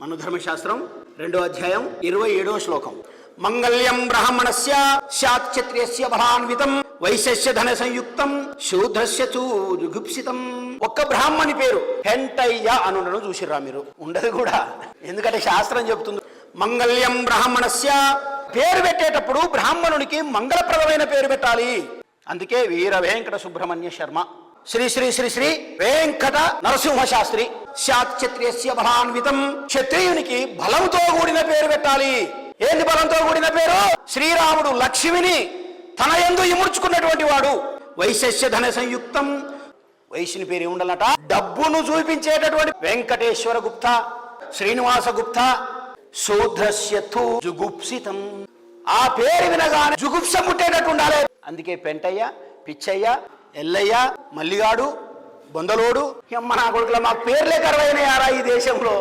మనుధర్మశాస్త్రం 2వ అధ్యాయం 27వ శ్లోకం. మంగళ్యం బ్రాహ్మణస్య స్యాత్ క్షత్రియస్య బలాన్వితం వైశ్యస్య ధన సంయుక్తం శూద్రస్య చ జుగుప్సితం. ఒక్క బ్రాహ్మణి పేరు పెంటయ్య అనుండను చూసిర్రా మీరు? ఉండదు కూడా, ఎందుకంటే శాస్త్రం చెబుతుంది మంగళ్యం బ్రాహ్మణస్య. పేరు పెట్టేటప్పుడు బ్రాహ్మణునికి మంగళప్రదమైన పేరు పెట్టాలి. అందుకే వీర వెంకట సుబ్రహ్మణ్య శర్మ, శ్రీ శ్రీ శ్రీ శ్రీ వెంకట నరసింహ శాస్త్రి. స్యాత్ క్షత్రియస్య బలాన్వితం. క్షత్రియునికి బలంతో కూడిన పేరు పెట్టాలి. ఏంది బలంతో కూడిన పేరు? శ్రీరాముడు లక్ష్మిని తన యందు ఇముడ్చుకున్నటువంటి వాడు. వైశ్యస్య ధన సంయుక్తం. వైశ్యుని పేరు ఏముండాలట? డబ్బును చూపించేటటువంటి వెంకటేశ్వర గుప్త, శ్రీనివాస గుప్త. శూద్రస్య తు జుగుప్సితం. ఆ పేరు వినగానే జుగుప్స పుట్టేటట్టు ఉండాలి. అందుకే పెంటయ్య, పిచ్చయ్య, ఎల్లయ్య, మల్లిగాడు, బొందలోడు. అమ్మ నా కొడుకుల మా పేర్లే కరువైనయారా ఈ దేశంలో.